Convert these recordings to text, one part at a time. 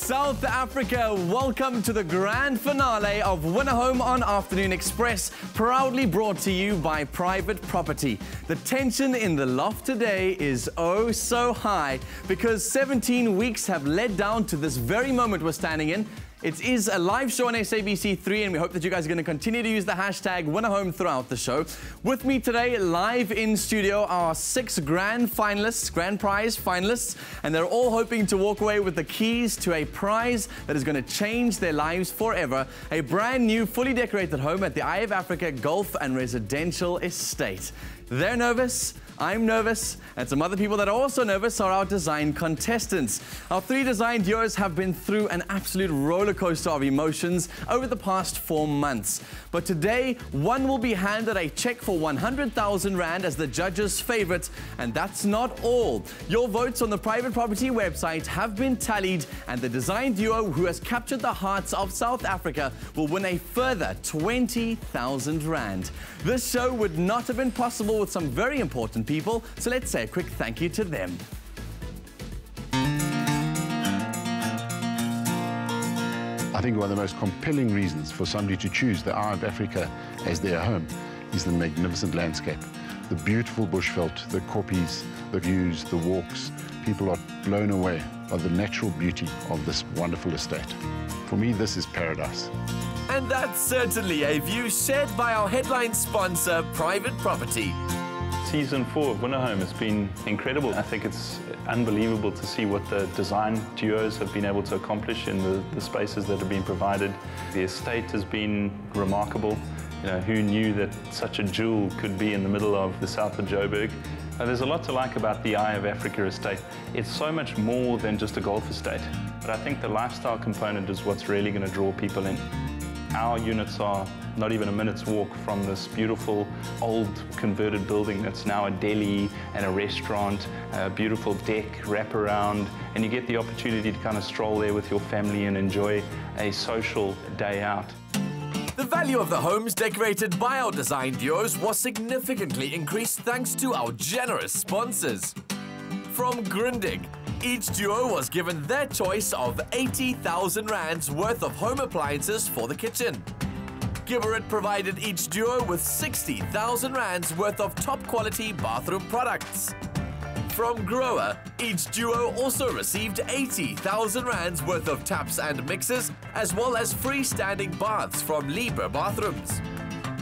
South Africa, welcome to the grand finale of Winner Home on Afternoon Express, proudly brought to you by Private Property. The tension in the loft today is oh so high because 17 weeks have led down to this very moment we're standing in. It is a live show on SABC3, and we hope that you guys are going to continue to use the hashtag WinnerHome throughout the show. With me today, live in studio, are 6 grand prize finalists, and they're all hoping to walk away with the keys to a prize that is going to change their lives forever. A brand new, fully decorated home at the Eye of Africa Golf and Residential Estate. They're nervous, I'm nervous, and some other people that are also nervous are our design contestants. Our 3 design duos have been through an absolute roller coaster of emotions over the past 4 months. But today, one will be handed a check for 100,000 Rand as the judge's favorite, and that's not all. Your votes on the Private Property website have been tallied, and the design duo who has captured the hearts of South Africa will win a further 20,000 Rand. This show would not have been possible with some very important people, so let's say a quick thank you to them. I think one of the most compelling reasons for somebody to choose the Eye of Africa as their home is the magnificent landscape. The beautiful bushveld, the koppies, the views, the walks. People are blown away by the natural beauty of this wonderful estate. For me, this is paradise. And that's certainly a view shared by our headline sponsor, Private Property. Season 4 of Winner Home has been incredible. I think it's unbelievable to see what the design duos have been able to accomplish in the spaces that have been provided. The estate has been remarkable. You know, who knew that such a jewel could be in the middle of the south of Joburg? There's a lot to like about the Eye of Africa estate. It's so much more than just a golf estate. But I think the lifestyle component is what's really going to draw people in. Our units are not even a minute's walk from this beautiful old converted building that's now a deli and a restaurant, a beautiful deck wraparound, and you get the opportunity to kind of stroll there with your family and enjoy a social day out. The value of the homes decorated by our design duos was significantly increased thanks to our generous sponsors. From Grundig, each duo was given their choice of 80,000 Rands worth of home appliances for the kitchen. Gibberet provided each duo with 60,000 Rands worth of top quality bathroom products. From Grower, each duo also received 80,000 Rands worth of taps and mixers, as well as freestanding baths from Liebherr Bathrooms.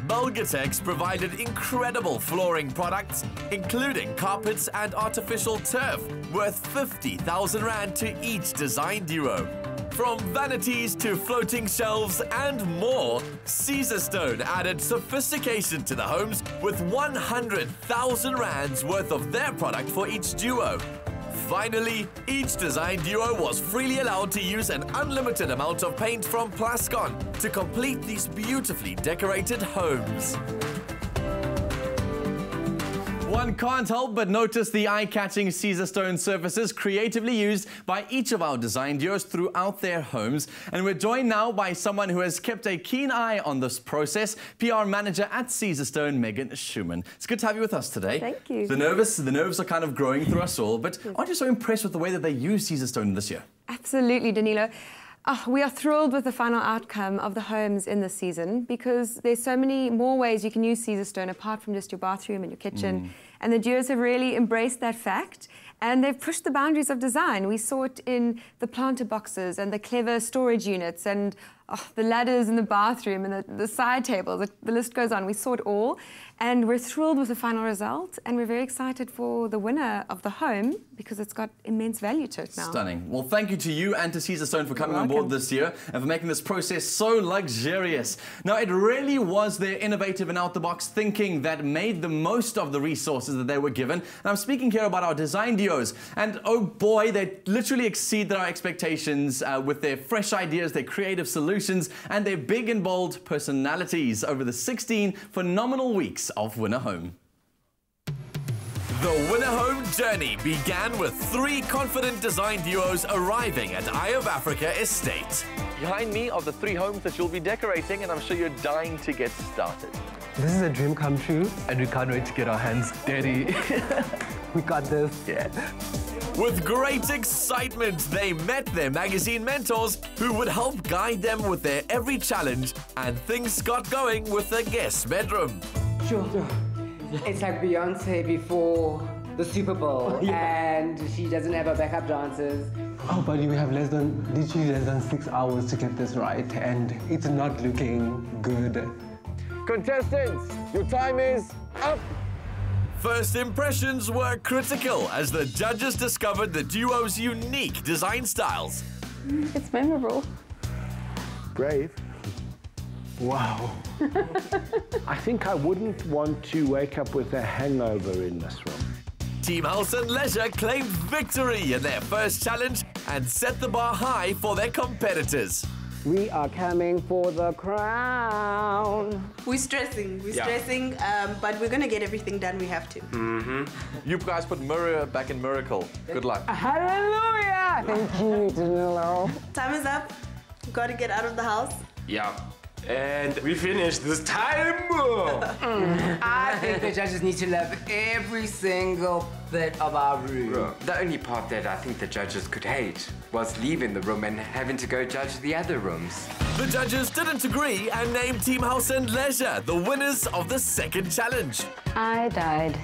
Bulgatex provided incredible flooring products, including carpets and artificial turf, worth 50,000 Rand to each design duo. From vanities to floating shelves and more, Caesarstone added sophistication to the homes with 100,000 Rands worth of their product for each duo. Finally, each design duo was freely allowed to use an unlimited amount of paint from Plascon to complete these beautifully decorated homes. One can't help but notice the eye-catching Caesarstone surfaces creatively used by each of our design duos throughout their homes. And we're joined now by someone who has kept a keen eye on this process, PR manager at Caesarstone, Megan Schumann. It's good to have you with us today. Thank you. The nerves are kind of growing through us all, but aren't you so impressed with the way that they use Caesarstone this year? Absolutely, Danilo. We are thrilled with the final outcome of the homes in this season because there's so many more ways you can use Caesarstone apart from just your bathroom and your kitchen. And the duos have really embraced that fact and they've pushed the boundaries of design. We saw it in the planter boxes and the clever storage units and the ladders in the bathroom and the side tables. The list goes on. We saw it all and we're thrilled with the final result and we're very excited for the winner of the home because it's got immense value to it now. Stunning. Well, thank you to you and to Caesarstone for coming on board this year and for making this process so luxurious. Now, it really was their innovative and out-the-box thinking that made the most of the resources that they were given. And I'm speaking here about our design duos. And oh boy, they literally exceeded our expectations with their fresh ideas, their creative solutions, and their big and bold personalities over the 16 phenomenal weeks of Winner Home. The Winner Home journey began with 3 confident design duos arriving at Eye of Africa Estate. Behind me are the 3 homes that you'll be decorating, and I'm sure you're dying to get started. This is a dream come true, and we can't wait to get our hands dirty. We got this. Yeah. With great excitement, they met their magazine mentors who would help guide them with their every challenge, and things got going with the guest bedroom. Sure. It's like Beyonce before the Super Bowl, and she doesn't have her backup dancers. Oh, buddy, we have literally less than 6 hours to get this right, and it's not looking good. Contestants, your time is up. First impressions were critical as the judges discovered the duo's unique design styles. It's memorable. Brave. Wow. I think I wouldn't want to wake up with a hangover in this room. Team House and Leisure claimed victory in their first challenge and set the bar high for their competitors. We are coming for the crown. We're stressing, but we're gonna get everything done we have to. You guys put Mirror back in Miracle. Good luck. Hallelujah! Thank you, Danilo. Time is up. We've got to get out of the house. Yeah. And we finished this time. I think the judges need to love every single bit of our room. The only part that I think the judges could hate was leaving the room and having to go judge the other rooms. The judges didn't agree and named Team House and Leisure the winners of the second challenge. I died,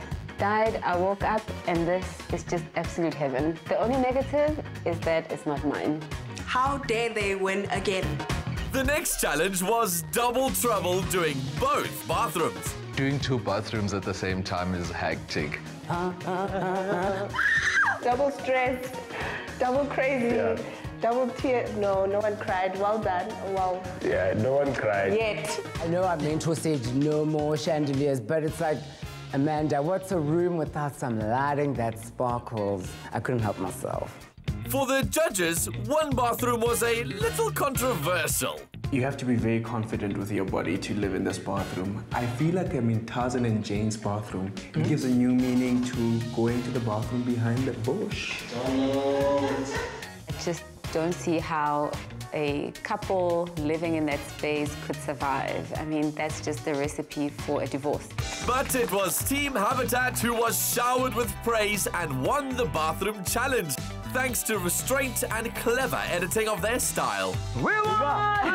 I woke up, and this is just absolute heaven. The only negative is that it's not mine. How dare they win again? The next challenge was double trouble doing both bathrooms. Doing 2 bathrooms at the same time is hectic. Double stressed, double crazy, double tear. No one cried. Well done. Wow. Yeah, no one cried. Yet. I know our mentor said no more chandeliers, but it's like, Amanda, what's a room without some lighting that sparkles? I couldn't help myself. For the judges, one bathroom was a little controversial. You have to be very confident with your body to live in this bathroom. I feel like I'm in Tarzan and Jane's bathroom. It gives a new meaning to going to the bathroom behind the bush. I just don't see how a couple living in that space could survive. I mean, that's just the recipe for a divorce. But it was Team Habitat who was showered with praise and won the bathroom challenge, thanks to restraint and clever editing of their style. We won!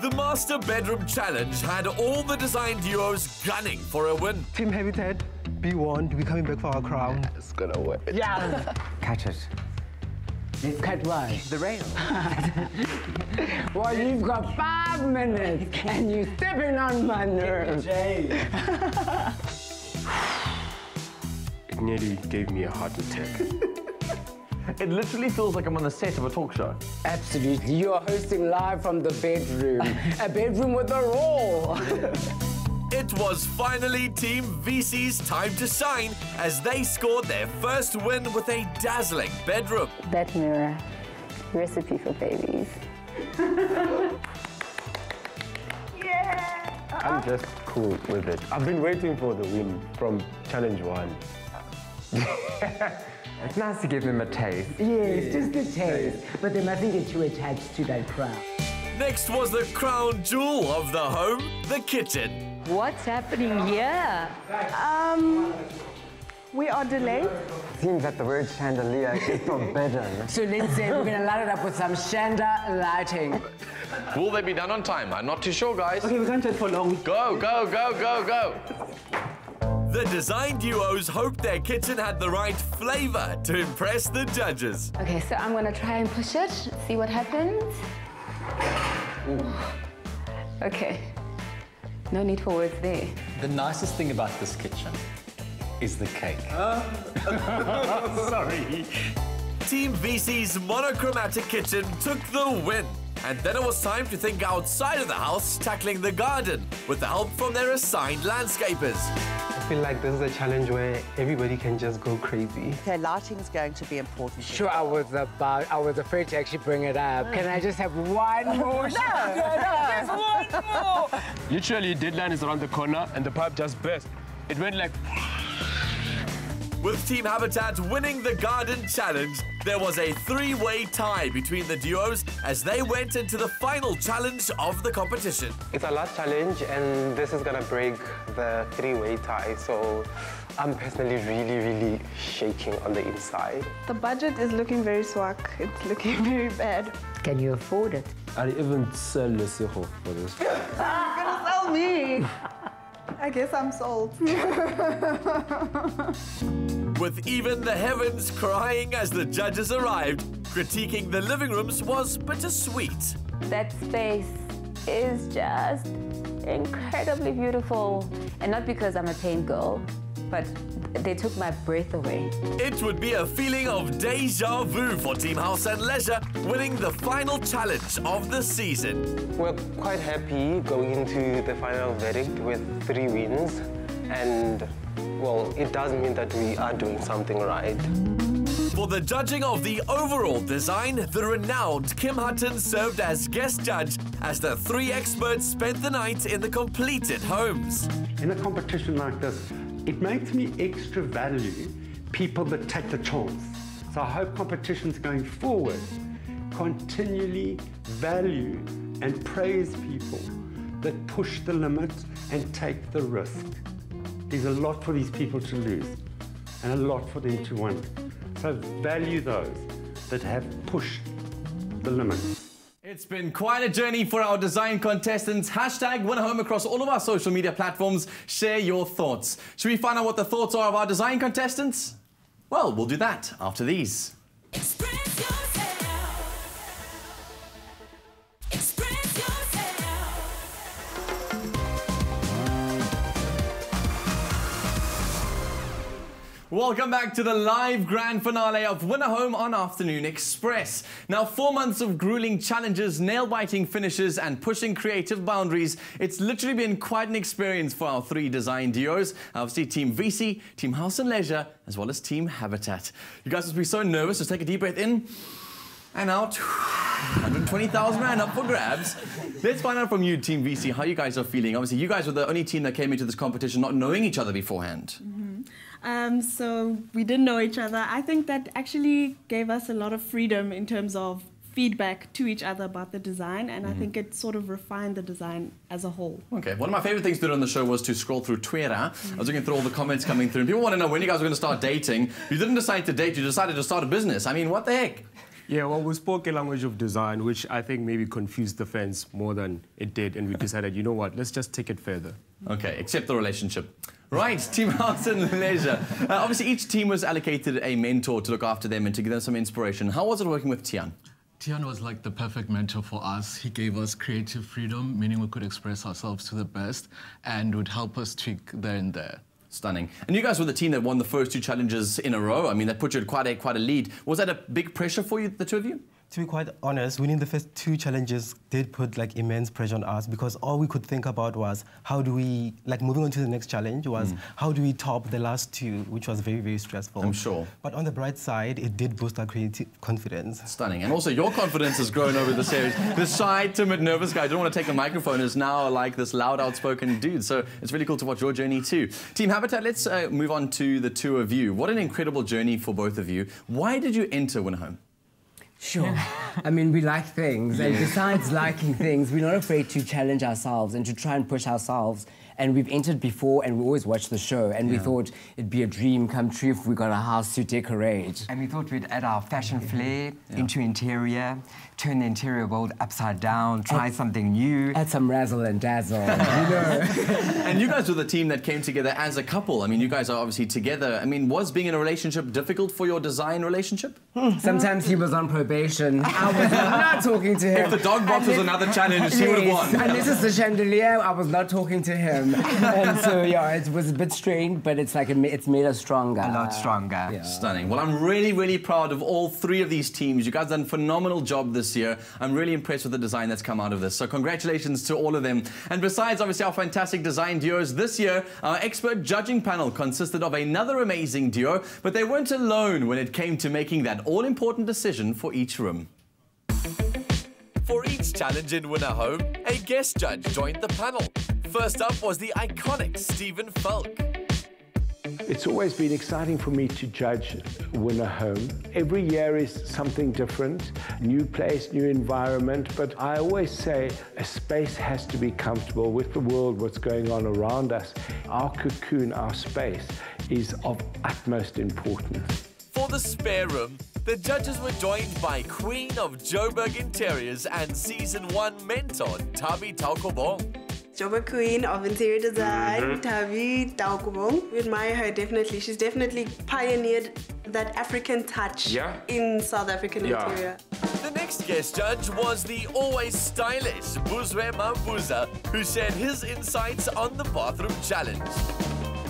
The Master Bedroom Challenge had all the design duos gunning for a win. Team Habitat, be warned, we're coming back for our crown. It's gonna win. Yeah! Catch it. Cut what? The rail. Well, you've got 5 minutes and you're stepping on my nerves. It nearly gave me a heart attack. It literally feels like I'm on the set of a talk show. Absolutely. You are hosting live from the bedroom. A bedroom with a roar. It was finally Team VC's time to shine as they scored their first win with a dazzling bedroom. That mirror, recipe for babies. I'm just cool with it. I've been waiting for the win from Challenge 1. It's nice to give them a taste. Yes, just a taste. But they mustn't get too attached to that crown. Next was the crown jewel of the home, the kitchen. What's happening here? We are delayed. Seems that the word chandelier is forbidden. So let's say we're gonna light it up with some chandelier lighting. Will they be done on time? I'm not too sure, guys. Okay, we can't take for long. Go, go, go, go, go. The design duos hoped their kitchen had the right flavor to impress the judges. Okay, so I'm gonna try and push it, see what happens. Okay, no need for words there. The nicest thing about this kitchen is the cake. Sorry. Team VC's monochromatic kitchen took the win. And then it was time to think outside of the house, tackling the garden with the help from their assigned landscapers. I feel like this is a challenge where everybody can just go crazy. Okay, lighting is going to be important. Sure, I was afraid to actually bring it up. Can I just have one more shot? Just one more! Literally, deadline is around the corner and the pipe just burst. It went like... With Team Habitat winning the garden challenge, there was a 3-way tie between the duos as they went into the final challenge of the competition. It's our last challenge, and this is gonna break the 3-way tie. So I'm personally really shaking on the inside. The budget is looking very swag. It's looking very bad. Can you afford it? I'd even sell Lesego for this. You're gonna sell me. I guess I'm sold. With even the heavens crying as the judges arrived, critiquing the living rooms was bittersweet. That space is just incredibly beautiful. And not because I'm a paint girl, but they took my breath away. It would be a feeling of deja vu for Team House and Leisure, winning the final challenge of the season. We're quite happy going into the final verdict with 3 wins. And, well, it does mean that we are doing something right. For the judging of the overall design, the renowned Kim Hutton served as guest judge as the 3 experts spent the night in the completed homes. In a competition like this, it makes me extra value people that take the chance. So I hope competitions going forward continually value and praise people that push the limits and take the risk. There's a lot for these people to lose and a lot for them to win. So value those that have pushed the limits. It's been quite a journey for our design contestants. Hashtag Winner Home across all of our social media platforms. Share your thoughts. Should we find out what the thoughts are of our design contestants? Well, we'll do that after these. Welcome back to the live grand finale of Winner Home on Afternoon Express. Now, 4 months of grueling challenges, nail-biting finishes and pushing creative boundaries. It's literally been quite an experience for our 3 design duos. Obviously, Team VC, Team House and Leisure, as well as Team Habitat. You guys must be so nervous. Just take a deep breath in and out. 120,000 Rand up for grabs. Let's find out from you, Team VC, how you guys are feeling. Obviously, you guys were the only team that came into this competition not knowing each other beforehand. So we didn't know each other. I think that actually gave us a lot of freedom in terms of feedback to each other about the design, and I think it sort of refined the design as a whole. Okay, one of my favorite things to do on the show was to scroll through Twitter. I was looking through all the comments coming through, and people want to know when you guys were going to start dating. You didn't decide to date, you decided to start a business. I mean, what the heck? Yeah, well, we spoke a language of design, which I think maybe confused the fans more than it did, and we decided, you know what, let's just take it further. Okay, accept the relationship. Right, Team House and Leisure. Obviously, each team was allocated a mentor to look after them and to give them some inspiration. How was it working with Tian? Tian was like the perfect mentor for us. He gave us creative freedom, meaning we could express ourselves to the best, and would help us tweak there and there. Stunning. And you guys were the team that won the first 2 challenges in a row. I mean, that put you at quite a lead. Was that a big pressure for you, the 2 of you? To be quite honest, winning the first 2 challenges did put like immense pressure on us, because all we could think about was how do we, like moving on to the next challenge was how do we top the last 2, which was very stressful. I'm sure. But on the bright side, it did boost our creative confidence. Stunning. And also your confidence has grown over the series. The shy, timid, nervous guy who didn't want to take a microphone is now like this loud, outspoken dude. So it's really cool to watch your journey too. Team Habitat, let's move on to the 2 of you. What an incredible journey for both of you. Why did you enter Winner Home? Sure. I mean, we like things, and besides liking things, we're not afraid to challenge ourselves and to try and push ourselves. And we've entered before, and we always watch the show, and we thought it'd be a dream come true if we got a house to decorate. And we thought we'd add our fashion flair into interior, turn the interior world upside down, try something new. Add some razzle and dazzle, you know. And you guys were the team that came together as a couple. I mean, you guys are obviously together. I mean, was being in a relationship difficult for your design relationship? Sometimes he was on probation. I was not talking to him. If the dog box was another challenge, he would have won. And this is the chandelier, I was not talking to him. And so, yeah, it was a bit strained, but it's like it's made us stronger. A lot stronger. Yeah. Stunning. Well, I'm really proud of all 3 of these teams. You guys have done a phenomenal job this year. I'm really impressed with the design that's come out of this. So congratulations to all of them. And besides, obviously, our fantastic design duos, this year, our expert judging panel consisted of another amazing duo, but they weren't alone when it came to making that all-important decision for each room. For each challenge in Winner Home, a guest judge joined the panel. First up was the iconic Stephen Falk. It's always been exciting for me to judge Winner Home. Every year is something different, new place, new environment, but I always say a space has to be comfortable with the world, what's going on around us. Our cocoon, our space, is of utmost importance. For the spare room, the judges were joined by Queen of Joburg Interiors and Season 1 mentor, Tabi Taukobong. Joburg Queen of Interior Design, Tabi Taukobong. We admire her definitely. She's definitely pioneered that African touch in South African interior. The next guest judge was the always stylish Buzwe Mambuza, who shared his insights on the bathroom challenge.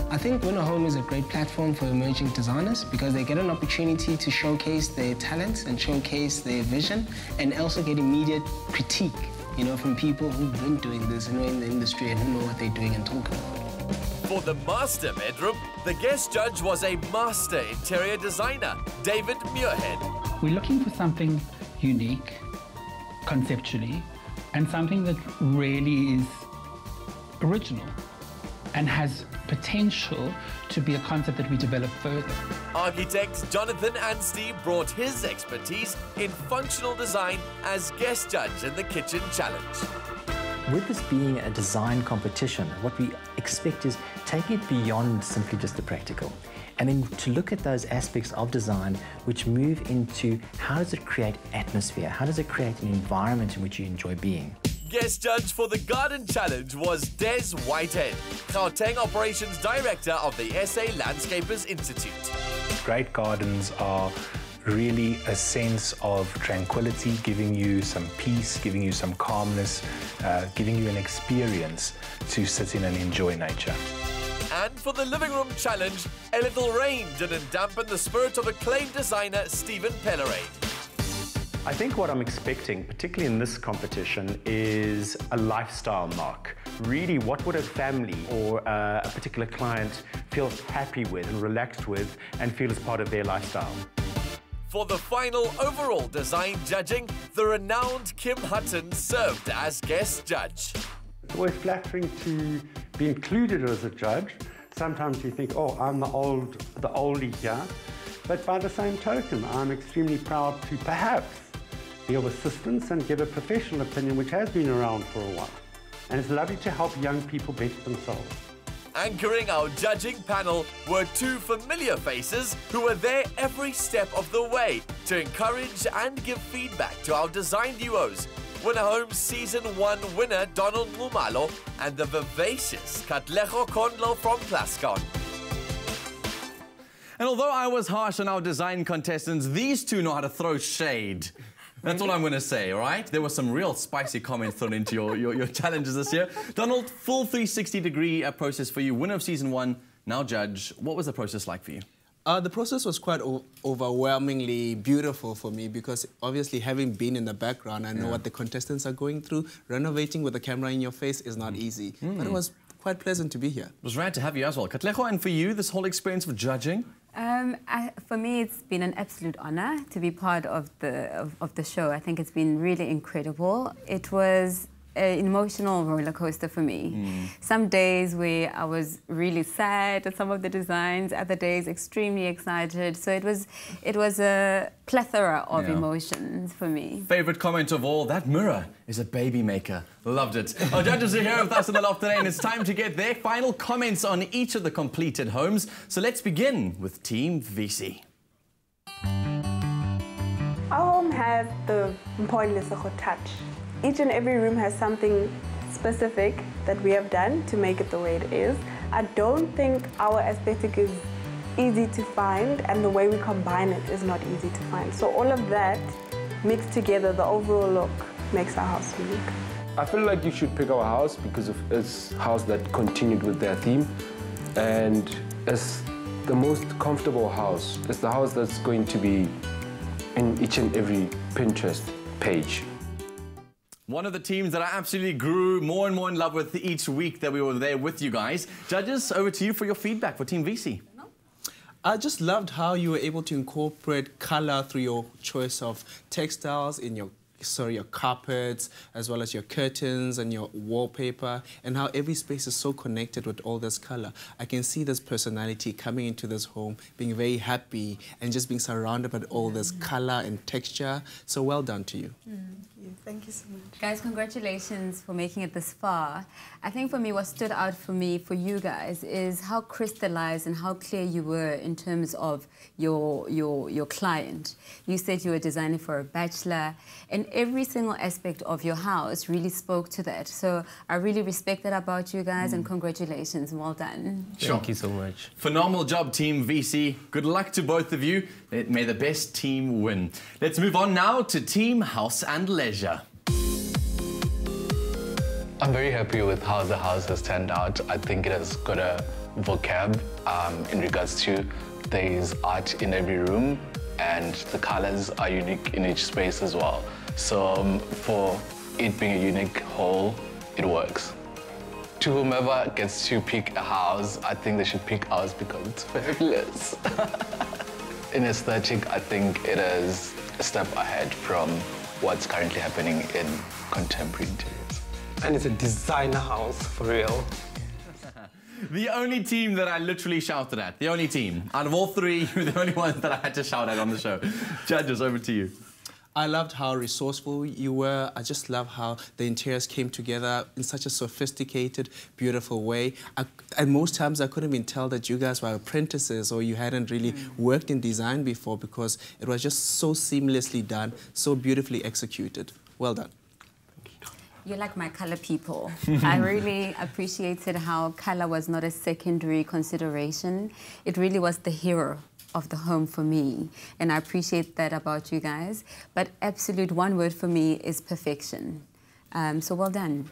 I think Winner Home is a great platform for emerging designers because they get an opportunity to showcase their talents and showcase their vision and also get immediate critique, you know, from people who've been doing this, you know, in the industry and who know what they're doing and talking about. For the master bedroom, the guest judge was a master interior designer, David Muirhead. We're looking for something unique, conceptually, and something that really is original and has potential to be a concept that we develop further. Architect Jonathan Anstey brought his expertise in functional design as guest judge in the Kitchen Challenge. With this being a design competition, what we expect is take it beyond simply just the practical, and then to look at those aspects of design which move into how does it create atmosphere, how does it create an environment in which you enjoy being. Guest judge for the Garden Challenge was Des Whitehead, Gauteng Operations Director of the SA Landscapers Institute. Great gardens are really a sense of tranquility, giving you some peace, giving you some calmness, giving you an experience to sit in and enjoy nature. And for the Living Room Challenge, a little rain didn't dampen the spirit of acclaimed designer Stephen Pellerin. I think what I'm expecting, particularly in this competition, is a lifestyle mark. Really, what would a family or a particular client feel happy with and relaxed with and feel as part of their lifestyle? For the final overall design judging, the renowned Kim Hutton served as guest judge. It's always flattering to be included as a judge. Sometimes you think, oh, I'm the oldie here. But by the same token, I'm extremely proud to perhaps be of assistance and give a professional opinion which has been around for a while. And it's lovely to help young people better themselves. Anchoring our judging panel were two familiar faces who were there every step of the way to encourage and give feedback to our design duos. Winner Home's Season 1 winner Donald Ngumalo and the vivacious Katlego Kondlo from Plascon. And although I was harsh on our design contestants, these two know how to throw shade. That's all I'm going to say, all right? There were some real spicy comments thrown into your challenges this year. Donald, full 360-degree process for you. Winner of Season 1, now judge. What was the process like for you? The process was quite overwhelmingly beautiful for me because obviously having been in the background, I know what the contestants are going through. Renovating with a camera in your face is not easy, but it was quite pleasant to be here. It was rad to have you as well. Katlego, and for you, this whole experience of judging? For me, it's been an absolute honor to be part of the show. I think it's been really incredible. It was an emotional roller coaster for me. Some days where I was really sad at some of the designs, other days extremely excited. So it was a plethora of emotions for me. Favorite comment of all, that mirror is a baby maker. Loved it. Our judges are here with us in the loft today, and it's time to get their final comments on each of the completed homes. So let's begin with Team VC. Our home has the Mpoilisego touch. Each and every room has something specific that we have done to make it the way it is. I don't think our aesthetic is easy to find, and the way we combine it is not easy to find. So all of that mixed together, the overall look makes our house unique. I feel like you should pick our house because of it's a house that continued with their theme, and it's the most comfortable house. It's the house that's going to be in each and every Pinterest page. One of the teams that I absolutely grew more and more in love with each week that we were there with you guys. Judges, over to you for your feedback for Team VC. I just loved how you were able to incorporate color through your choice of textiles in your carpets, as well as your curtains and your wallpaper, and how every space is so connected with all this color. I can see this personality coming into this home, being very happy, and just being surrounded by all this color and texture. So well done to you. Thank you so much. Guys, congratulations for making it this far. I think for me, what stood out for you guys, is how crystallized and how clear you were in terms of your client. You said you were designing for a bachelor, and every single aspect of your house really spoke to that. So I really respect that about you guys, and congratulations, well done. Thank you so much. Phenomenal job, Team VC. Good luck to both of you. May the best team win. Let's move on now to Team House and Leisure. I'm very happy with how the house has turned out. I think it has got a vocab in regards to there's art in every room and the colors are unique in each space as well. So for it being a unique whole, it works. To whomever gets to pick a house, I think they should pick ours because it's fabulous. In aesthetic, I think it is a step ahead from what's currently happening in contemporary interiors. And it's a designer house, for real. The only team that I literally shouted at, the only team. Out of all three, you're the only ones that I had to shout at on the show. Judges, over to you. I loved how resourceful you were. I just love how the interiors came together in such a sophisticated, beautiful way. And most times I couldn't even tell that you guys were apprentices or you hadn't really worked in design before, because it was just so seamlessly done, so beautifully executed. Well done. You're like my color people. I really appreciated how color was not a secondary consideration. It really was the hero of the home for me. And I appreciate that about you guys. But absolute one word for me is perfection. So well done.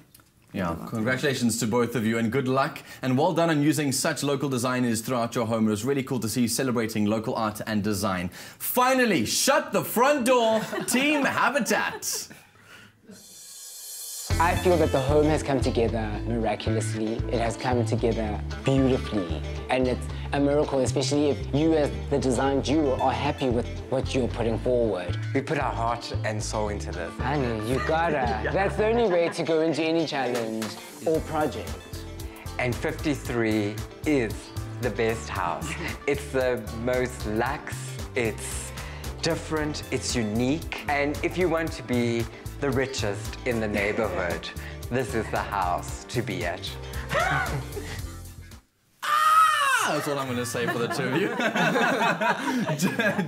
Yeah, congratulations to both of you and good luck. And well done on using such local designers throughout your home. It was really cool to see you celebrating local art and design. Finally, shut the front door, Team Habitat. I feel that the home has come together miraculously. It has come together beautifully. And it's a miracle, especially if you as the design duo are happy with what you're putting forward. We put our heart and soul into this. Honey, you gotta. That's the only way to go into any challenge or project. And 53 is the best house. It's the most luxe, it's different, it's unique. And if you want to be the richest in the neighborhood, this is the house to be at. That's what I'm going to say for the two of you.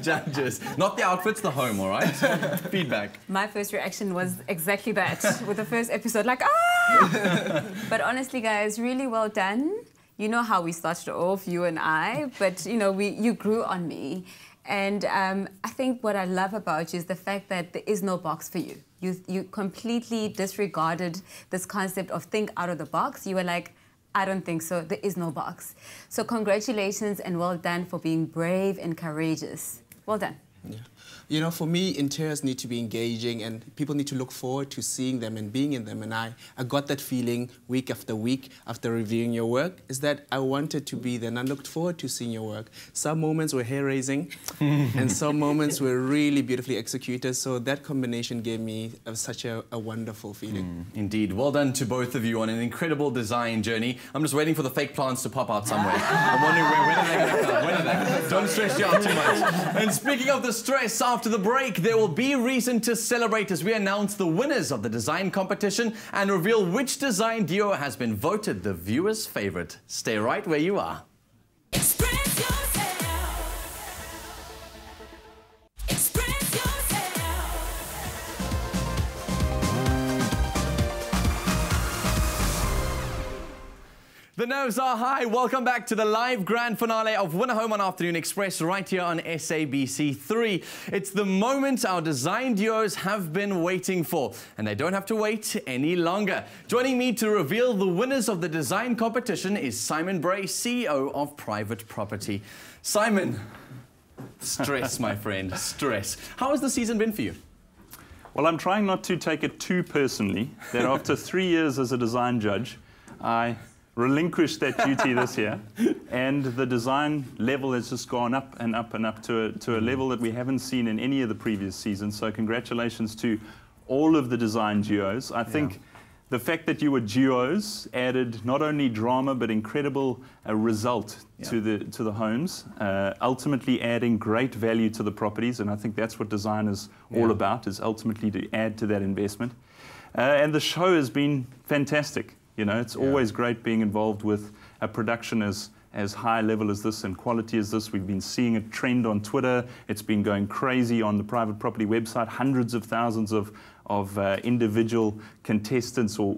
Judges. Not the outfits, the home, all right? Feedback. My first reaction was exactly that, with the first episode, like, ah! But honestly, guys, really well done. You know how we started off, you and I, but, you know, you grew on me. And I think what I love about you is the fact that there is no box for you. You completely disregarded this concept of think out of the box. You were like, I don't think so. There is no box. So congratulations and well done for being brave and courageous. Well done. Yeah. You know, for me, interiors need to be engaging and people need to look forward to seeing them and being in them. And I got that feeling week after week after reviewing your work, is that I wanted to be there and I looked forward to seeing your work. Some moments were hair-raising and some moments were really beautifully executed. So that combination gave me such a wonderful feeling. Indeed. Well done to both of you on an incredible design journey. I'm just waiting for the fake plants to pop out somewhere. I'm wondering when are they going to come? When are they? Don't stress you out too much. And speaking of the stress, after the break, there will be reason to celebrate as we announce the winners of the design competition and reveal which design duo has been voted the viewer's favorite. Stay right where you are. Express yourself. Express yourself. The nerves are high. Welcome back to the live grand finale of Winner Home on Afternoon Express right here on SABC 3. It's the moment our design duos have been waiting for, and they don't have to wait any longer. Joining me to reveal the winners of the design competition is Simon Bray, CEO of Private Property. Simon, stress, my friend, stress. How has the season been for you? Well, I'm trying not to take it too personally, that after 3 years as a design judge, I relinquished that duty this year, and the design level has just gone up and up and up to a level that we haven't seen in any of the previous seasons. So congratulations to all of the design duos. I think The fact that you were duos added not only drama but incredible result to the homes, ultimately adding great value to the properties, and I think that's what design is all about, is ultimately to add to that investment. And the show has been fantastic. You know, it's always great being involved with a production as high level as this and quality as this. We've been seeing a trend on Twitter. It's been going crazy on the private property website. Hundreds of thousands of individual contestants or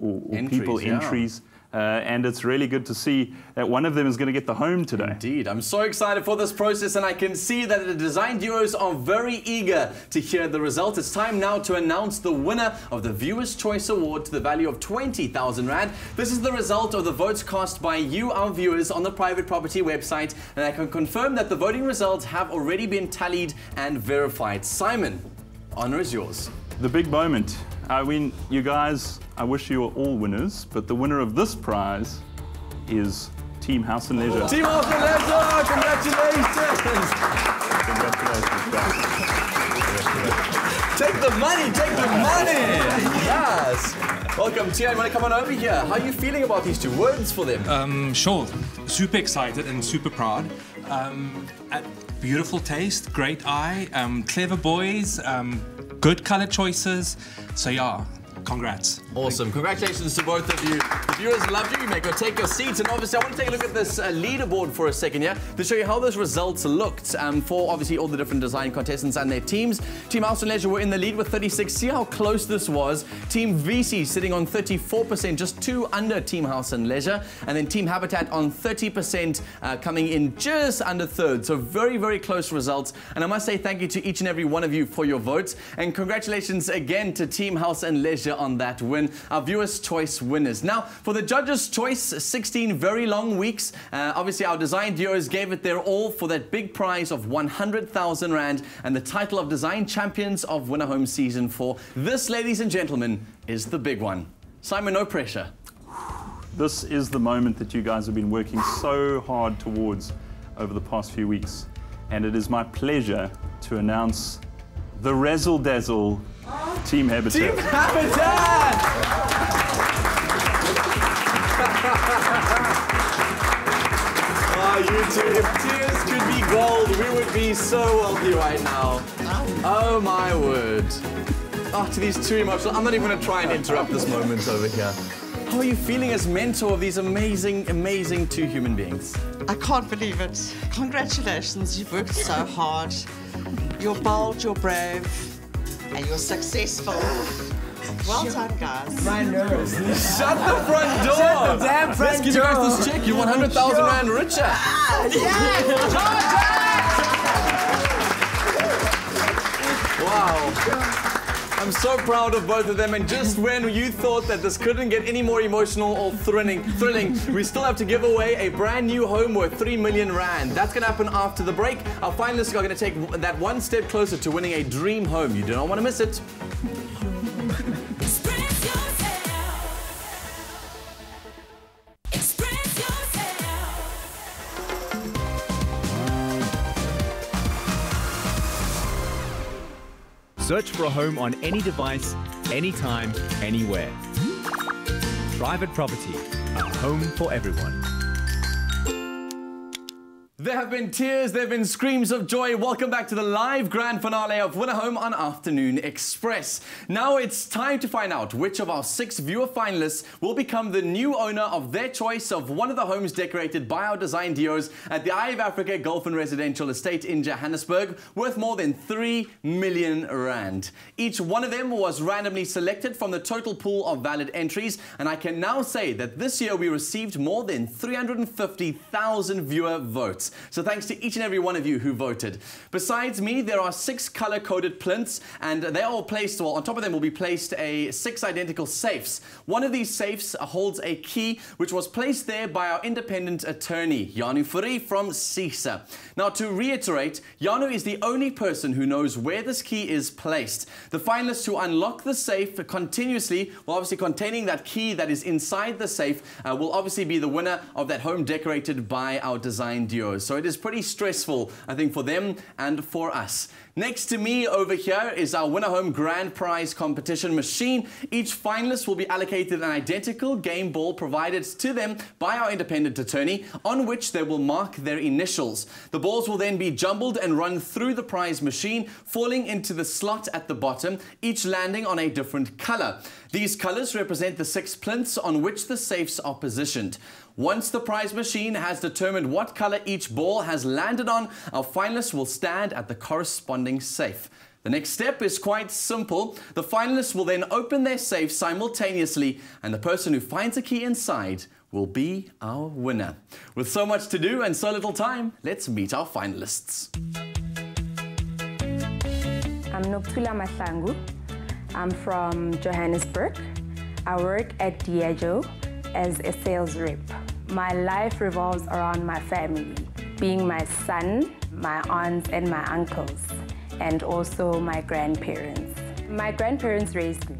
people entries. And it's really good to see that one of them is going to get the home today. Indeed. I'm so excited for this process, and I can see that the design duos are very eager to hear the result. It's time now to announce the winner of the Viewers' Choice Award to the value of 20,000 Rand. This is the result of the votes cast by you, our viewers, on the private property website, and I can confirm that the voting results have already been tallied and verified. Simon, honor is yours. The big moment. I mean, you guys, I wish you were all winners, but the winner of this prize is Team House and Leisure. Team House and Leisure, congratulations! Congratulations. Take the money, take the money! Yes! Welcome, Tia. You want to come on over here? How are you feeling about these two words for them? Sure. Super excited and super proud. Beautiful taste, great eye, clever boys, good color choices. So yeah, congrats. Awesome. Congratulations to both of you. The viewers loved you. You may go take your seats. And obviously, I want to take a look at this leaderboard for a second here to show you how those results looked for obviously all the different design contestants and their teams. Team House and Leisure were in the lead with 36. See how close this was. Team VC sitting on 34%, just 2 under Team House and Leisure. And then Team Habitat on 30%, coming in just under 3rd. So very, very close results. And I must say thank you to each and every one of you for your votes. And congratulations again to Team House and Leisure on that win. Our Viewers' Choice winners. Now, for the Judges' Choice, 16 very long weeks. Obviously, our design duos gave it their all for that big prize of 100,000 Rand and the title of Design Champions of Winner Home Season 4. This, ladies and gentlemen, is the big one. Simon, no pressure. This is the moment that you guys have been working so hard towards over the past few weeks. And it is my pleasure to announce the Razzle Dazzle Team Habitat. Team Habitat! Oh, you two, if tears could be gold, we would be so wealthy right now. Oh, my word. Oh, to these two emotional. I'm not even going to try and interrupt this moment over here. How are you feeling as mentor of these amazing, amazing 2 human beings? I can't believe it. Congratulations, you've worked so hard. You're bold, you're brave, and you're successful. Well done, guys. My nerves. Shut the front door! Shut the damn front door! Let's give you guys this check. You're 100,000 Rand richer. Wow. I'm so proud of both of them, and just when you thought that this couldn't get any more emotional or thrilling, we still have to give away a brand new home worth 3 million Rand. That's going to happen after the break. Our finalists are going to take that one step closer to winning a dream home. You do not want to miss it. Search for a home on any device, anytime, anywhere. Private Property, a home for everyone. There have been tears, there have been screams of joy. Welcome back to the live grand finale of Winner Home on Afternoon Express. Now it's time to find out which of our 6 viewer finalists will become the new owner of their choice of one of the homes decorated by our design duos at the Eye of Africa Golf and Residential Estate in Johannesburg, worth more than 3 million Rand. Each one of them was randomly selected from the total pool of valid entries, and I can now say that this year we received more than 350,000 viewer votes. So thanks to each and every one of you who voted. Besides me, there are 6 color-coded plinths, and they are all placed, well, on top of them will be placed 6 identical safes. One of these safes holds a key which was placed there by our independent attorney, Janu Fourie from CISA. Now, to reiterate, Janu is the only person who knows where this key is placed. The finalists who unlock the safe continuously, well, obviously containing that key that is inside the safe, will obviously be the winner of that home decorated by our design duos. shows. So it is pretty stressful, I think, for them and for us. Next to me over here is our Winner Home Grand Prize competition machine. Each finalist will be allocated an identical game ball provided to them by our independent attorney, on which they will mark their initials. The balls will then be jumbled and run through the prize machine, falling into the slot at the bottom, each landing on a different color. These colors represent the 6 plinths on which the safes are positioned. Once the prize machine has determined what color each ball has landed on, our finalists will stand at the corresponding safe. The next step is quite simple. The finalists will then open their safe simultaneously, and the person who finds a key inside will be our winner. With so much to do and so little time, let's meet our finalists. I'm Noktula Mahlangu. I'm from Johannesburg. I work at Diageo as a sales rep. My life revolves around my family, being my son, my aunts and my uncles, and also my grandparents. My grandparents raised me,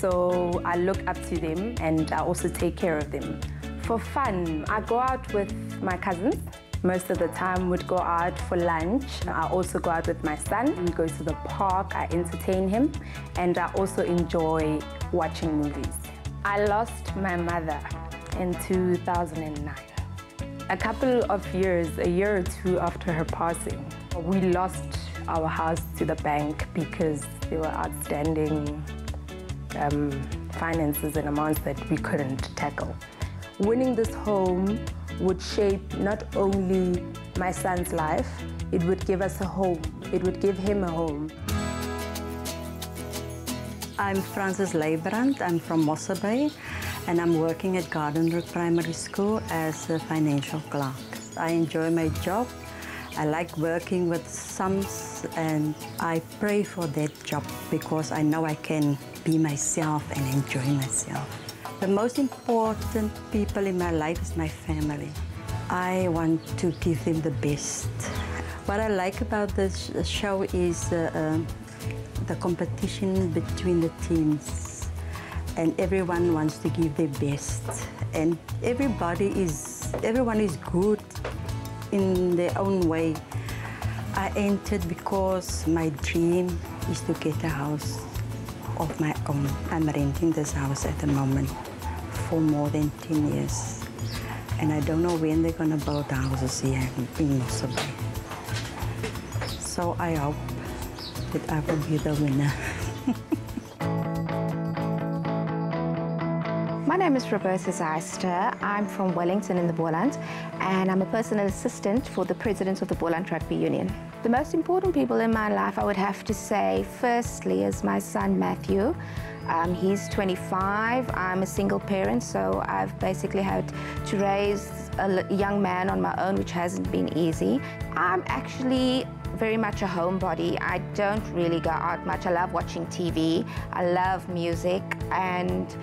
so I look up to them and I also take care of them. For fun, I go out with my cousins. Most of the time we'd go out for lunch. I also go out with my son. We go to the park, I entertain him, and I also enjoy watching movies. I lost my mother in 2009. A couple of years, a year or two after her passing, we lost our house to the bank because there were outstanding finances and amounts that we couldn't tackle. Winning this home would shape not only my son's life, it would give us a home. It would give him a home. I'm Frances Leibrand. I'm from Mossa Bay, and I'm working at Gardenwood Primary School as a financial clerk. I enjoy my job. I like working with sums, and I pray for that job because I know I can be myself and enjoy myself. The most important people in my life is my family. I want to give them the best. What I like about this show is the competition between the teams, and everyone wants to give their best, and everyone is good in their own way. I entered because my dream is to get a house of my own. I'm renting this house at the moment for more than 10 years, and I don't know when they're gonna build houses here in Mossa Bay. So I hope that I will be the winner. My name is Roberta Zeister. I'm from Wellington in the Boland, and I'm a personal assistant for the president of the Boland Rugby Union. The most important people in my life, I would have to say, firstly, is my son Matthew. He's 25. I'm a single parent, so I've basically had to raise a young man on my own, which hasn't been easy. I'm actually very much a homebody. I don't really go out much. I love watching TV. I love music, and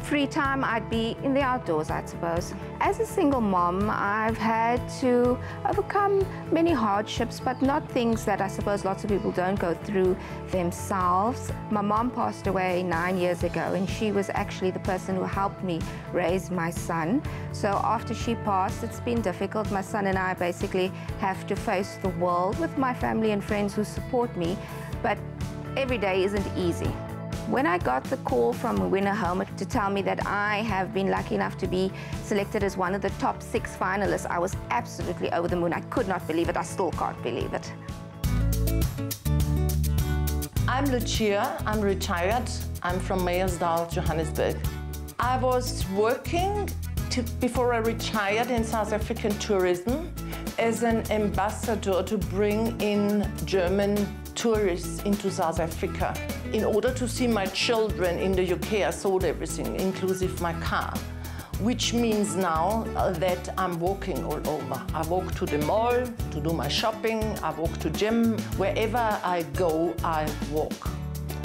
free time, I'd be in the outdoors, I suppose. As a single mom, I've had to overcome many hardships, but not things that I suppose lots of people don't go through themselves. My mom passed away 9 years ago, and she was actually the person who helped me raise my son. So after she passed, it's been difficult. My son and I basically have to face the world with my family and friends who support me, but every day isn't easy. When I got the call from Winner Home to tell me that I have been lucky enough to be selected as one of the top 6 finalists, I was absolutely over the moon. I could not believe it. I still can't believe it. I'm Lucia. I'm retired. I'm from Meyersdal, Johannesburg. I was working before I retired in South African tourism as an ambassador to bring in German tourists into South Africa. In order to see my children in the UK, I sold everything, inclusive my car, which means now that I'm walking all over. I walk to the mall to do my shopping, I walk to gym. Wherever I go, I walk.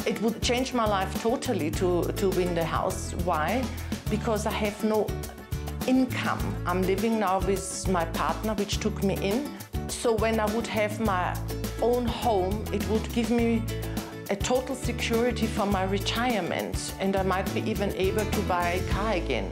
It would change my life totally to win the house. Why? Because I have no income. I'm living now with my partner, which took me in. So when I would have my own home, it would give me a total security for my retirement, and I might be even able to buy a car again.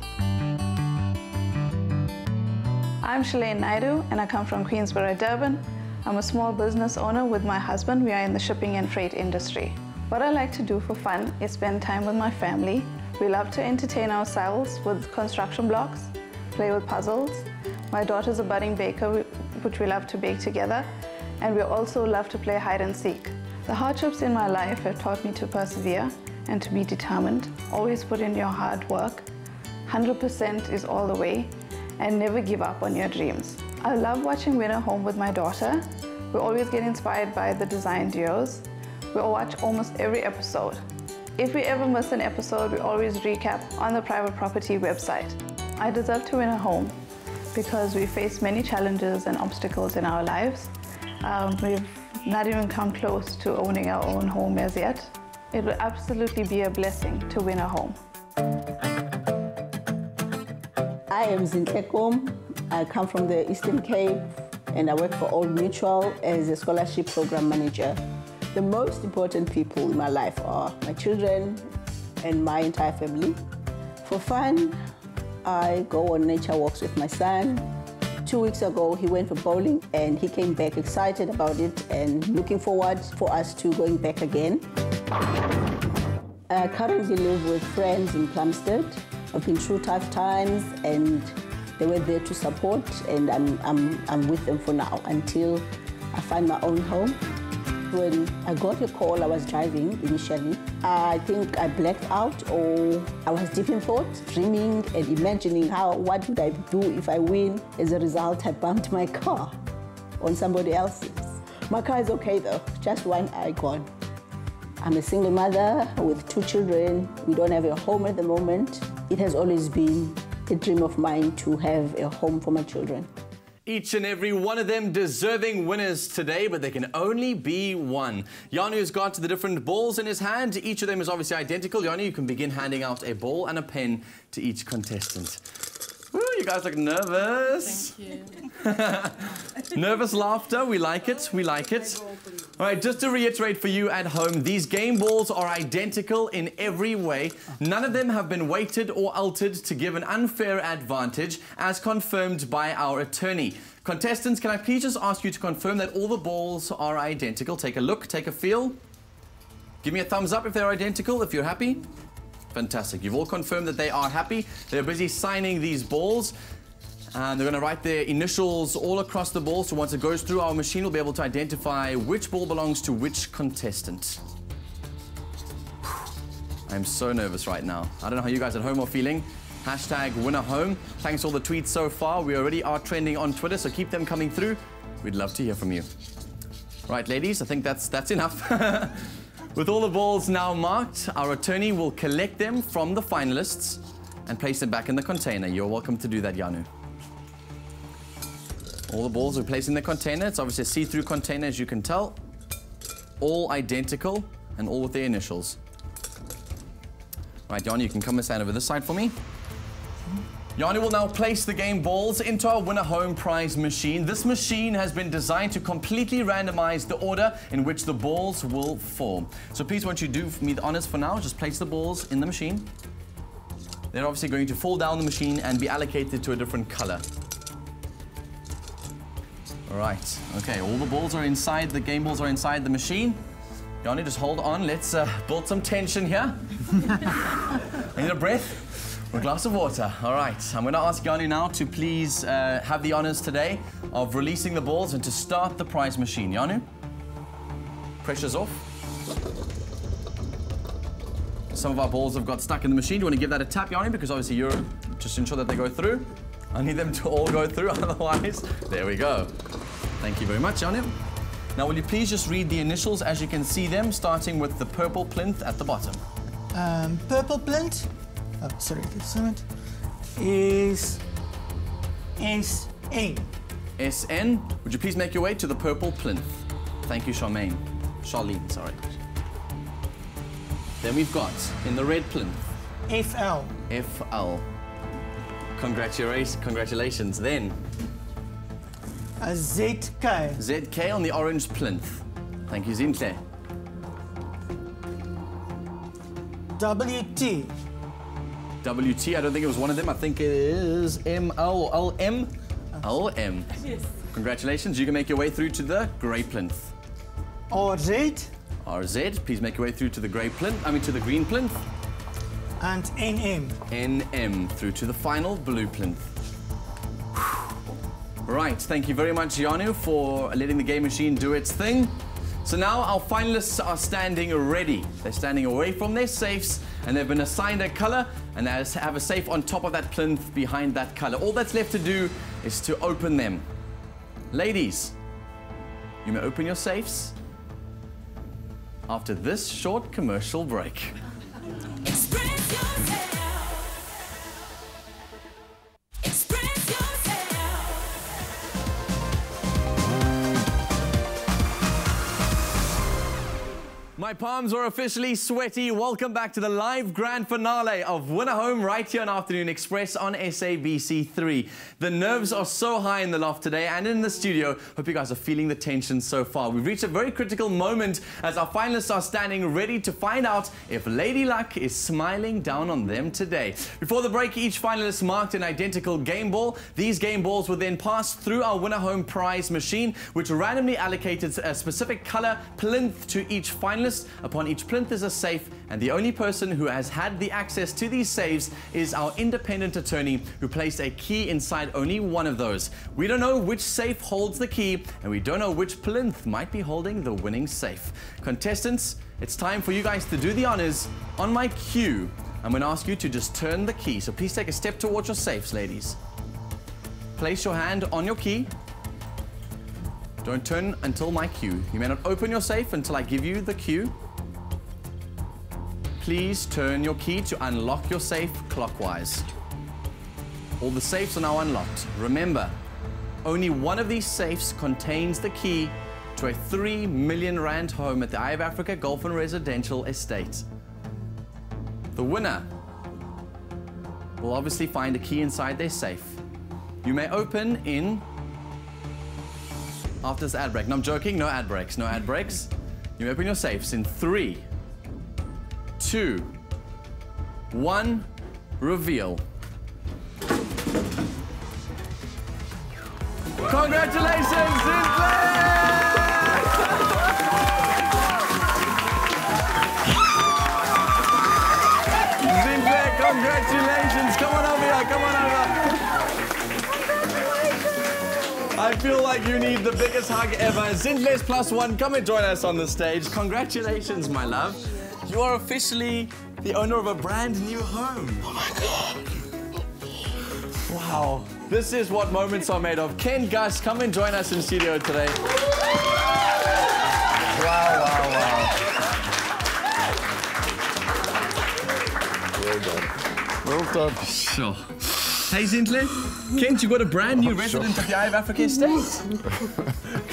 I'm Shalane Naidu and I come from Queensborough, Durban. I'm a small business owner with my husband. We are in the shipping and freight industry. What I like to do for fun is spend time with my family. We love to entertain ourselves with construction blocks, play with puzzles. My daughter's a budding baker, which we love to bake together. And we also love to play hide and seek. The hardships in my life have taught me to persevere and to be determined. Always put in your hard work. 100% is all the way, and never give up on your dreams. I love watching Winner Home with my daughter. We always get inspired by the design duos. We watch almost every episode. If we ever miss an episode, we always recap on the Private Property website. I deserve to win a home because we face many challenges and obstacles in our lives. We've not even come close to owning our own home as yet. It will absolutely be a blessing to win a home. I am Zintle Kom. I come from the Eastern Cape and I work for Old Mutual as a scholarship program manager. The most important people in my life are my children and my entire family. For fun, I go on nature walks with my son. 2 weeks ago, he went for bowling and he came back excited about it and looking forward for us to going back again. I currently live with friends in Plumstead. I've been through tough times and they were there to support, and I'm with them for now until I find my own home. When I got a call, I was driving initially. I think I blacked out, or I was deep in thought, dreaming and imagining what would I do if I win. As a result, I bumped my car on somebody else's. My car is okay though, just one eye gone. I'm a single mother with 2 children. We don't have a home at the moment. It has always been a dream of mine to have a home for my children. Each and every one of them deserving winners today, but there can only be one. Janu's got the different balls in his hand. Each of them is obviously identical. Janu, you can begin handing out a ball and a pen to each contestant. Woo, you guys look nervous. Thank you. Nervous laughter, we like it, we like it. All right, just to reiterate for you at home, these game balls are identical in every way. None of them have been weighted or altered to give an unfair advantage, as confirmed by our attorney. Contestants, can I please just ask you to confirm that all the balls are identical? Take a look, take a feel. Give me a thumbs up if they're identical, if you're happy. Fantastic. You've all confirmed that they are happy. They're busy signing these balls. And they're going to write their initials all across the ball. So once it goes through our machine, we'll be able to identify which ball belongs to which contestant. I'm so nervous right now. I don't know how you guys at home are feeling. Hashtag winner home. Thanks for all the tweets so far. We already are trending on Twitter, so keep them coming through. We'd love to hear from you. Right, ladies, I think that's enough. With all the balls now marked, our attorney will collect them from the finalists and place them back in the container. You're welcome to do that, Janu. All the balls are placed in the container. It's obviously a see-through container, as you can tell. All identical and all with their initials. Right, Janu, you can come and stand over this side for me. Janu will now place the game balls into our winner home prize machine. This machine has been designed to completely randomize the order in which the balls will fall. So please, won't you do me the honors for now? Just place the balls in the machine. They're obviously going to fall down the machine and be allocated to a different color. All right. Okay, all the balls are inside, the game balls are inside the machine. Janu, just hold on. Let's build some tension here. I need a breath. A glass of water. All right, I'm going to ask Janu now to please have the honors today of releasing the balls and to start the prize machine. Janu, pressure's off. Some of our balls have got stuck in the machine. Do you want to give that a tap, Janu? Because obviously you're just ensure that they go through. I need them to all go through, otherwise, there we go. Thank you very much, Janu. Now, will you please just read the initials as you can see them, starting with the purple plinth at the bottom. Purple plinth. Oh, sorry, this one is SN. SN. Would you please make your way to the purple plinth? Thank you, Charmaine. Charlene, sorry. Then we've got, in the red plinth, FL. FL. Congratulations. Then, ZK. ZK on the orange plinth. Thank you, Zintle. WT. I don't think it was one of them. I think it is ML or LM. LM. Yes. Congratulations, you can make your way through to the grey plinth. RZ. RZ, please make your way through to the grey plinth, to the green plinth. And NM. NM, through to the final blue plinth. Right, thank you very much, Janu, for letting the game machine do its thing. So now our finalists are standing ready. They're standing away from their safes, and they've been assigned a color, and they have a safe on top of that plinth behind that color. All that's left to do is to open them. Ladies, you may open your safes after this short commercial break. Express yourself. Express yourself. My palms are officially sweaty. Welcome back to the live grand finale of Winner Home right here on Afternoon Express on SABC3. The nerves are so high in the loft today and in the studio. Hope you guys are feeling the tension so far. We've reached a very critical moment as our finalists are standing ready to find out if Lady Luck is smiling down on them today. Before the break, each finalist marked an identical game ball. These game balls were then passed through our Winner Home prize machine, which randomly allocated a specific color plinth to each finalist. Upon each plinth is a safe, and the only person who has had the access to these safes is our independent attorney, who placed a key inside only one of those. We don't know which safe holds the key, and we don't know which plinth might be holding the winning safe. Contestants, it's time for you guys to do the honors. On my cue, I'm going to ask you to just turn the key. So please take a step towards your safes, ladies. Place your hand on your key. Don't turn until my cue. You may not open your safe until I give you the cue. Please turn your key to unlock your safe clockwise. All the safes are now unlocked. Remember, only one of these safes contains the key to a 3 million rand home at the Eye of Africa Golf and Residential Estate. The winner will obviously find a key inside their safe. You may open in after this ad break. No, I'm joking. No ad breaks. No ad breaks. You open your safes in 3, 2, 1. Reveal. Congratulations, Sinclair, congratulations. Come on over here. Come on over. I feel like you need the biggest hug ever. Zintless +1, come and join us on the stage. Congratulations, my love. You are officially the owner of a brand new home. Oh my God. Wow. This is what moments are made of. Ken Gus, come and join us in studio today. Wow, wow, wow. Well done. Well done. Sure. Hey, Zintle. Kent, you got a brand new resident of the Eye of Africa estate.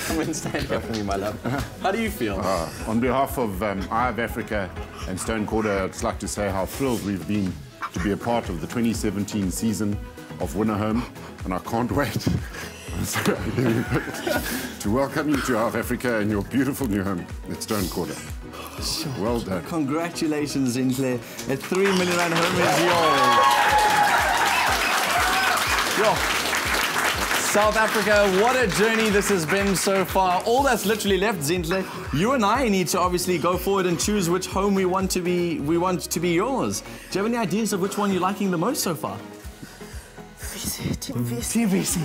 Come and stand here for me, my love. How do you feel? On behalf of Eye of Africa and Stone Quarter, I'd just like to say how thrilled we've been to be a part of the 2017 season of Winner Home, and I can't wait to welcome you to Eye of Africa and your beautiful new home at Stone Quarter. Sure. Well done. Congratulations, Zintle. A 3 million rand home is yours. Yo. South Africa, what a journey this has been so far. All that's literally left, Zintle, you and I need to obviously go forward and choose which home we want to be yours. Do you have any ideas of which one you're liking the most so far? Team VC.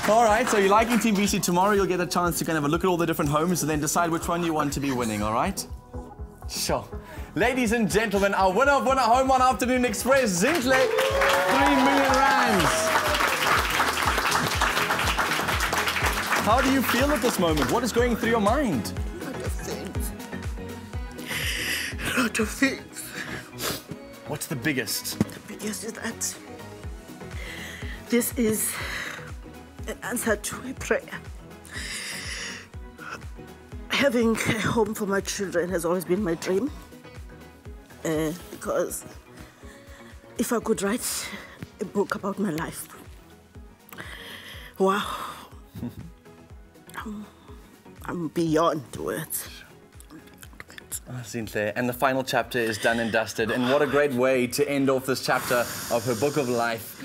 All right, so you're liking Team VC. Tomorrow you'll get a chance to kind of have a look at all the different homes and then decide which one you want to be winning, all right? Sure. Ladies and gentlemen, our winner of Winner Home on Afternoon Express, Zintle, 3 million rands. How do you feel at this moment? What is going through your mind? A lot of things. What's the biggest? The biggest is that this is an answer to a prayer. Having a home for my children has always been my dream. Because if I could write a book about my life, wow, I'm beyond words. Oh, Zinhle. And the final chapter is done and dusted. And what a great way to end off this chapter of her book of life.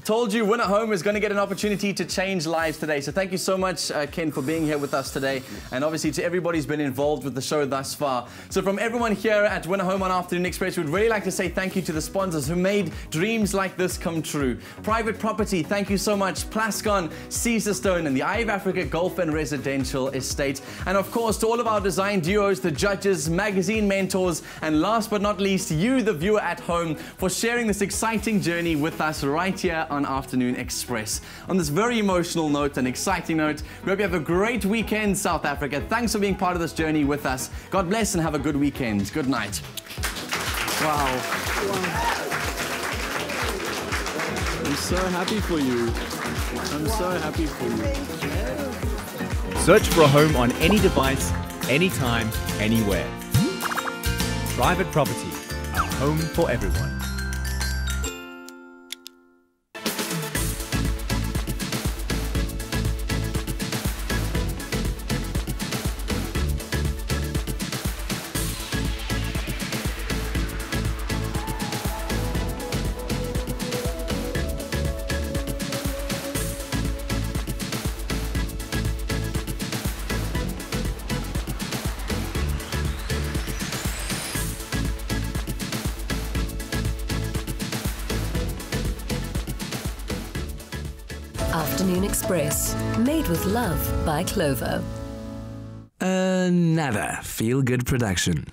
Told you Win at Home is going to get an opportunity to change lives today. So thank you so much, Ken, for being here with us today. And obviously to everybody who's been involved with the show thus far. So from everyone here at Win at Home on Afternoon Express, we'd really like to say thank you to the sponsors who made dreams like this come true. Private Property, thank you so much. Plascon, Caesarstone, and the Eye of Africa Golf and Residential Estate. And of course, to all of our design duos, the judges, magazine mentors, and last but not least, you, the viewer at home, for sharing this exciting journey with us right here on Afternoon Express. On this very emotional note and exciting note, we hope you have a great weekend, South Africa. Thanks for being part of this journey with us. God bless and have a good weekend. Good night. Wow. I'm so happy for you. I'm so happy for you. Search for a home on any device, anytime, anywhere. Private Property, a home for everyone. Afternoon Express, made with love by Clover. Another feel-good production.